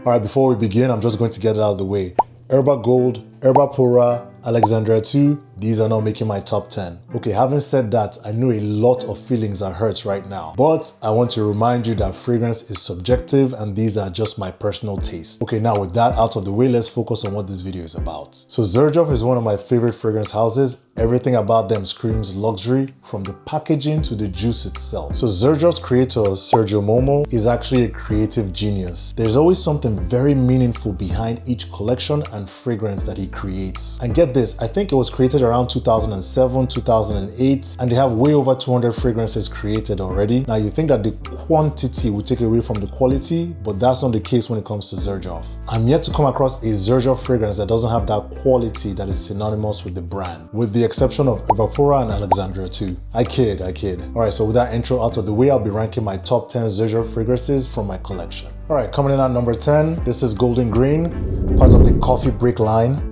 All right, before we begin, I'm just going to get it out of the way. Herba Gold, Herba Pura, Alexandria 2, these are not making my top 10. Okay, having said that, I know a lot of feelings are hurt right now, but I want to remind you that fragrance is subjective and these are just my personal taste. Okay, now with that out of the way, let's focus on what this video is about. So Xerjoff is one of my favorite fragrance houses. Everything about them screams luxury, from the packaging to the juice itself. So Xerjoff's creator, Sergio Momo, is actually a creative genius. There's always something very meaningful behind each collection and fragrance that he creates. And get this, I think it was created around 2007, 2008, and they have way over 200 fragrances created already. Now you think that the quantity will take away from the quality, but that's not the case when it comes to Xerjoff. I'm yet to come across a Xerjoff fragrance that doesn't have that quality that is synonymous with the brand, with the exception of Herba Pura and Alexandria 2. I kid. All right, so with that intro out of the way, I'll be ranking my top 10 Xerjoff fragrances from my collection. All right, coming in at number 10, this is Golden Green, part of the Coffee Break line.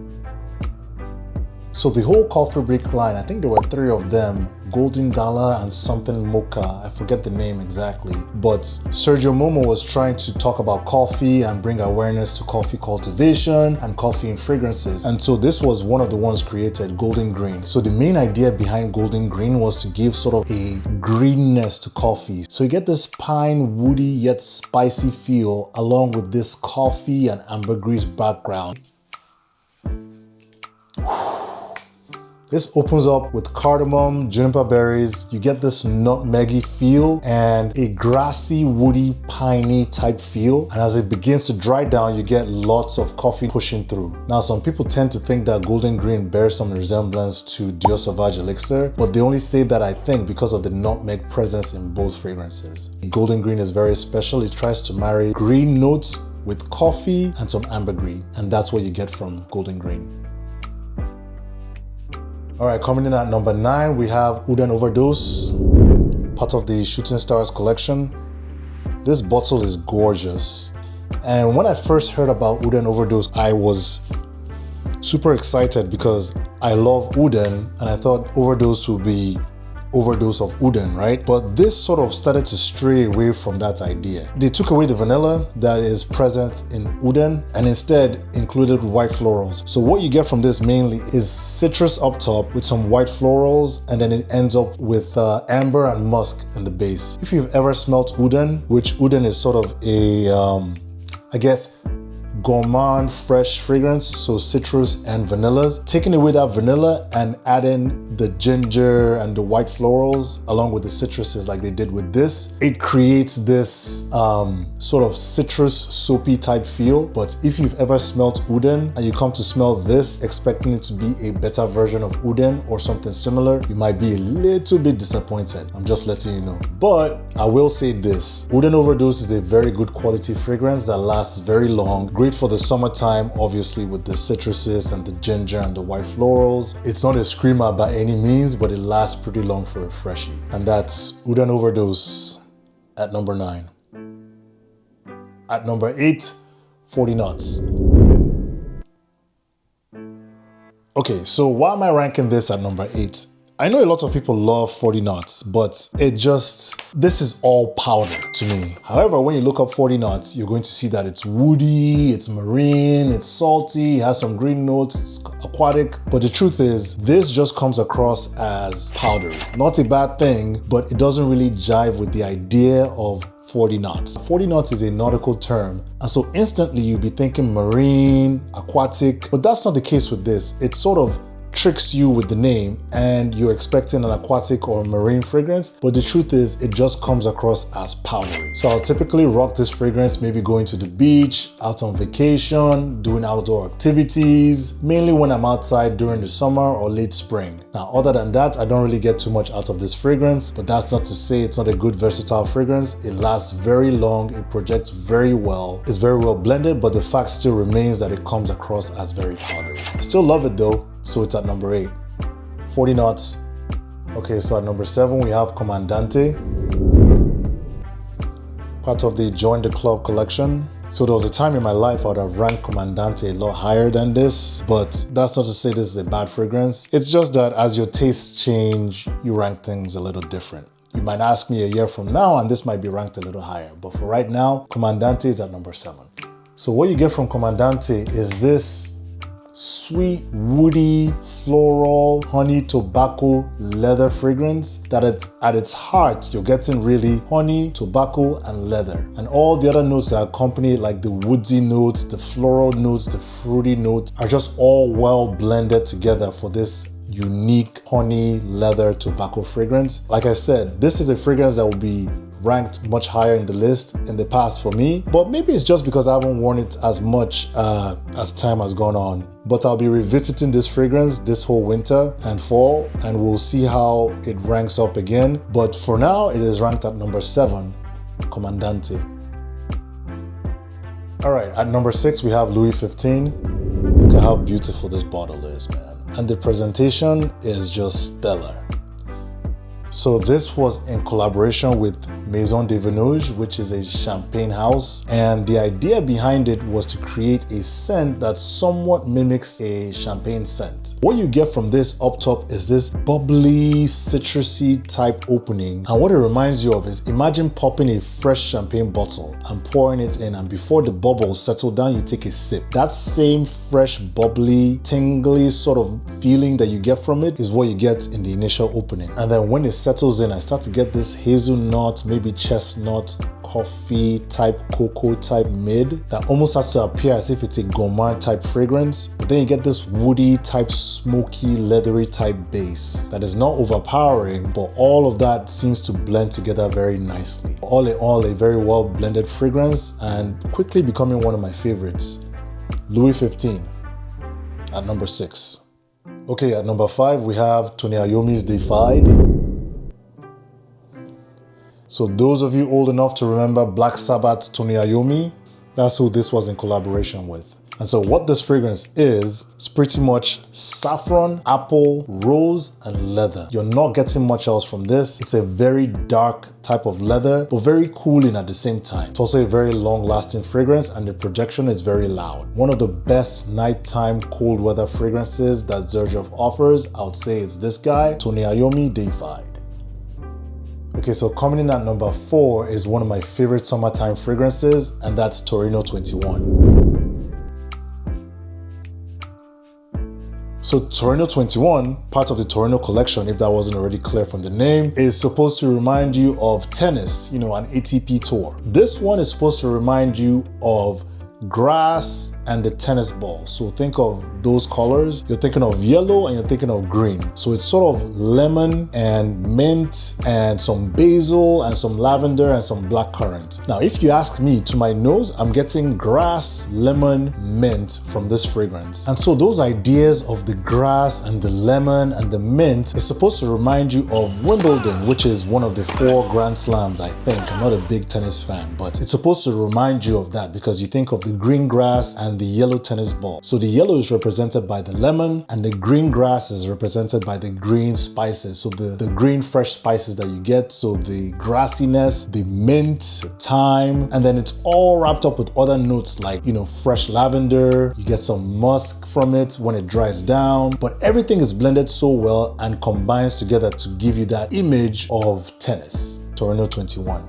So the whole Coffee Break line, I think there were 3 of them, Golden Gala and something Mocha, I forget the name exactly. But Sergio Momo was trying to talk about coffee and bring awareness to coffee cultivation and coffee in fragrances. And so this was one of the ones created, Golden Green. So the main idea behind Golden Green was to give sort of a greenness to coffee. So you get this pine, woody yet spicy feel along with this coffee and ambergris background. This opens up with cardamom, juniper berries. You get this nutmeggy feel and a grassy, woody, piney type feel. And as it begins to dry down, you get lots of coffee pushing through. Now, some people tend to think that Golden Green bears some resemblance to Dior Sauvage Elixir, but they only say that, I think, because of the nutmeg presence in both fragrances. Golden Green is very special. It tries to marry green notes with coffee and some ambergris, and that's what you get from Golden Green. All right, coming in at number 9, we have Uden Overdose, part of the Shooting Stars collection. This bottle is gorgeous. And when I first heard about Uden Overdose, I was super excited because I love Uden and I thought Overdose would be overdose of Uden, right? But this sort of started to stray away from that idea. They took away the vanilla that is present in Uden and instead included white florals. So what you get from this mainly is citrus up top with some white florals, and then it ends up with amber and musk in the base. If you've ever smelt Uden, which Uden is sort of a, I guess, gourmand fresh fragrance, so citrus and vanillas. Taking away that vanilla and adding the ginger and the white florals along with the citruses like they did with this, it creates this sort of citrus soapy type feel. But if you've ever smelt Uden and you come to smell this expecting it to be a better version of Uden or something similar, you might be a little bit disappointed. I'm just letting you know. But I will say this, Uden Overdose is a very good quality fragrance that lasts very long. Great for the summertime, obviously, with the citruses and the ginger and the white florals. It's not a screamer by any means, but it lasts pretty long for a freshie. And that's Uden Overdose at number 9. At number 8, 40 Knots. Okay, so why am I ranking this at number 8? I know a lot of people love 40 knots, but this is all powder to me. However, when you look up 40 knots, you're going to see that it's woody, it's marine, it's salty, it has some green notes, it's aquatic. But the truth is, this just comes across as powder. Not a bad thing, but it doesn't really jive with the idea of 40 knots. 40 knots is a nautical term, and so instantly you'd be thinking marine, aquatic, but that's not the case with this. It's sort of tricks you with the name and you're expecting an aquatic or marine fragrance, but the truth is it just comes across as powdery. So I'll typically rock this fragrance maybe going to the beach, out on vacation, doing outdoor activities, mainly when I'm outside during the summer or late spring. Now, other than that, I don't really get too much out of this fragrance, but that's not to say it's not a good versatile fragrance. It lasts very long, it projects very well, it's very well blended, but the fact still remains that it comes across as very powdery. I still love it though, so it's at number 8. 40 knots. Okay, so at number 7 we have Comandante, part of the Join the Club collection. So there was a time in my life I would have ranked Comandante a lot higher than this, but that's not to say this is a bad fragrance. It's just that as your tastes change, you rank things a little different. You might ask me a year from now and this might be ranked a little higher, but for right now, Comandante is at number 7. So what you get from Comandante is this sweet, woody, floral, honey, tobacco, leather fragrance that at its heart, you're getting really honey, tobacco, and leather. And all the other notes that accompany it, like the woody notes, the floral notes, the fruity notes, are just all well blended together for this unique honey, leather, tobacco fragrance. Like I said, this is a fragrance that will be ranked much higher in the list in the past for me, but maybe it's just because I haven't worn it as much as time has gone on. But I'll be revisiting this fragrance this whole winter and fall, and we'll see how it ranks up again. But for now, it is ranked at number 7, Comandante. All right, at number 6, we have Louis XV. Look at how beautiful this bottle is, man. And the presentation is just stellar. So this was in collaboration with Maison de Venouge, which is a champagne house. And the idea behind it was to create a scent that somewhat mimics a champagne scent. What you get from this up top is this bubbly, citrusy type opening. And what it reminds you of is, imagine popping a fresh champagne bottle and pouring it in, and before the bubbles settle down, you take a sip. That same fresh, bubbly, tingly sort of feeling that you get from it is what you get in the initial opening. And then when it settles in, I start to get this hazelnut, maybe chestnut, coffee type, cocoa type mid that almost starts to appear as if it's a gourmand type fragrance. But then you get this woody type, smoky, leathery type base that is not overpowering, but all of that seems to blend together very nicely. All in all, a very well blended fragrance and quickly becoming one of my favorites. Louis XV at number 6. Okay, at number 5, we have Uden Overdose Deified. So those of you old enough to remember Black Sabbath's Uden Iommi, that's who this was in collaboration with. And so what this fragrance is pretty much saffron, apple, rose, and leather. You're not getting much else from this. It's a very dark type of leather, but very cooling at the same time. It's also a very long-lasting fragrance, and the projection is very loud. One of the best nighttime cold weather fragrances that Xerjoff offers, I would say it's this guy, Uden Iommi Deified. Okay, so coming in at number 4 is one of my favorite summertime fragrances, and that's Torino 21. So Torino 21, part of the Torino collection, if that wasn't already clear from the name, is supposed to remind you of tennis, an ATP tour. This one is supposed to remind you of grass and the tennis ball. So think of those colors. You're thinking of yellow and you're thinking of green. So it's sort of lemon and mint and some basil and some lavender and some blackcurrant. Now, if you ask me, to my nose, I'm getting grass, lemon, mint from this fragrance. And so those ideas of the grass and the lemon and the mint is supposed to remind you of Wimbledon, which is one of the 4 Grand Slams, I think. I'm not a big tennis fan, but it's supposed to remind you of that because you think of the green grass and the yellow tennis ball. So the yellow is represented by the lemon and the green grass is represented by the green spices. So the green fresh spices that you get. So the grassiness, the mint, the thyme, and then it's all wrapped up with other notes like, fresh lavender. You get some musk from it when it dries down, but everything is blended so well and combines together to give you that image of tennis. Torino 21.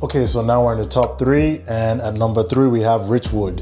Okay, so now we're in the top 3, and at number 3 we have Richwood.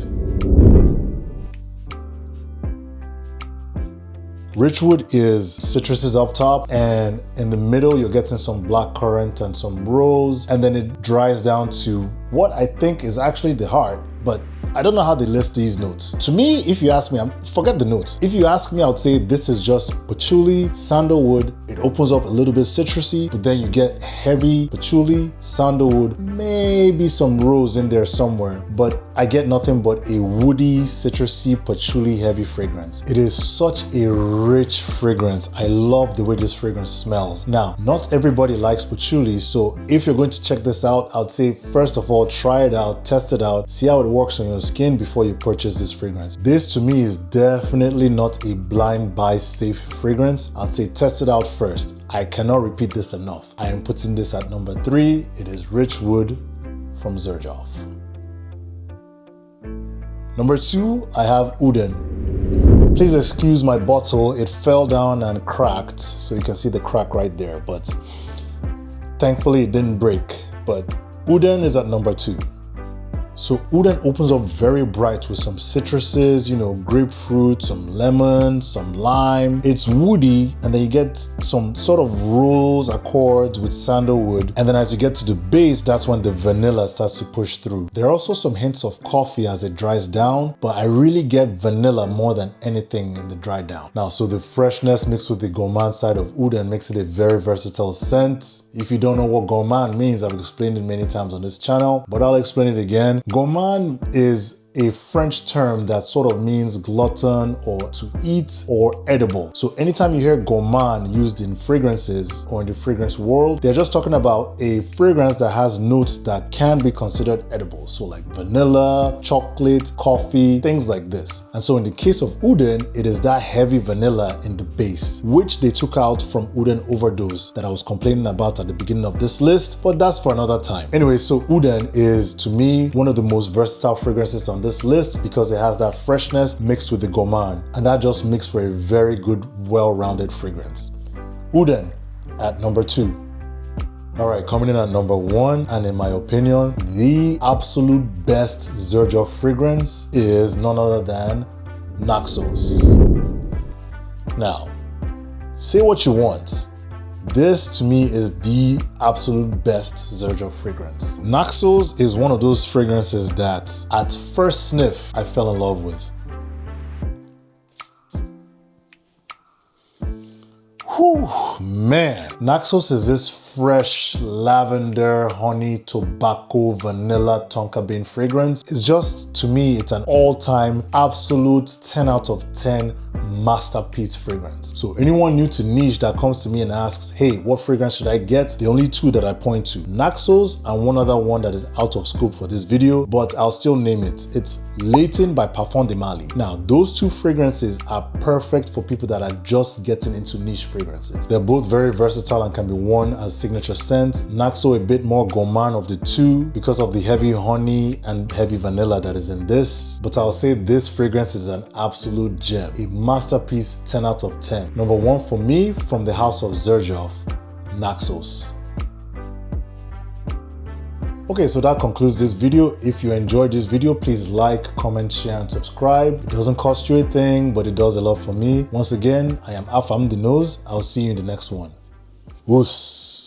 Richwood is citruses up top, and in the middle you're getting some blackcurrant and some rose, and then it dries down to what I think is actually the heart, but I don't know how they list these notes. To me, if you ask me, forget the notes. If you ask me, I would say this is just patchouli, sandalwood. It opens up a little bit citrusy, but then you get heavy patchouli, sandalwood, maybe some rose in there somewhere, but I get nothing but a woody, citrusy, patchouli heavy fragrance. It is such a rich fragrance. I love the way this fragrance smells. Now, not everybody likes patchouli, so if you're going to check this out, I would say first of all, try it out, test it out, see how it works on your skin before you purchase this fragrance. This to me is definitely not a blind buy safe fragrance. I'd say test it out first. I cannot repeat this enough. I am putting this at number 3. It is Richwood from Xerjoff. Number 2, I have Uden. Please excuse my bottle. It fell down and cracked, so you can see the crack right there, but thankfully it didn't break. But Uden is at number 2. So Uden opens up very bright with some citruses, you know, grapefruit, some lemon, some lime. It's woody, and then you get some sort of rose accords with sandalwood. And then as you get to the base, that's when the vanilla starts to push through. There are also some hints of coffee as it dries down, but I really get vanilla more than anything in the dry down. Now, so the freshness mixed with the gourmand side of Uden makes it a very versatile scent. If you don't know what gourmand means, I've explained it many times on this channel, but I'll explain it again. Gourmand is a French term that sort of means glutton or to eat or edible. So anytime you hear gourmand used in fragrances or in the fragrance world, they're just talking about a fragrance that has notes that can be considered edible. So like vanilla, chocolate, coffee, things like this. And so in the case of Uden, it is that heavy vanilla in the base, which they took out from Uden Overdose that I was complaining about at the beginning of this list, but that's for another time. Anyway, so Uden is, to me, one of the most versatile fragrances on this list because it has that freshness mixed with the gourmand, and that just makes for a very good, well-rounded fragrance. Uden at number 2. All right, coming in at number 1, and in my opinion, the absolute best Xerjoff fragrance is none other than Naxos. Now, say what you want. This to me is the absolute best Xerjoff fragrance. Naxos is one of those fragrances that at first sniff, I fell in love with. Whew, man. Naxos is this fresh lavender, honey, tobacco, vanilla, tonka bean fragrance. It's just, to me, it's an all-time absolute 10 out of 10 masterpiece fragrance. So anyone new to niche that comes to me and asks, hey, what fragrance should I get? The only two that I point to, Naxos and one other one that is out of scope for this video, but I'll still name it. It's Leighton by Parfum de Mali. Now, those two fragrances are perfect for people that are just getting into niche fragrances. They're both very versatile and can be worn as signature scent. Naxos a bit more gourmand of the two because of the heavy honey and heavy vanilla that is in this, but I'll say this fragrance is an absolute gem. A masterpiece, 10 out of 10. Number 1 for me from the house of Xerjoff, Naxos. Okay, so that concludes this video. If you enjoyed this video, please like, comment, share, and subscribe. It doesn't cost you a thing, but it does a lot for me. Once again, I am Afam the Nose. I'll see you in the next one. Woos.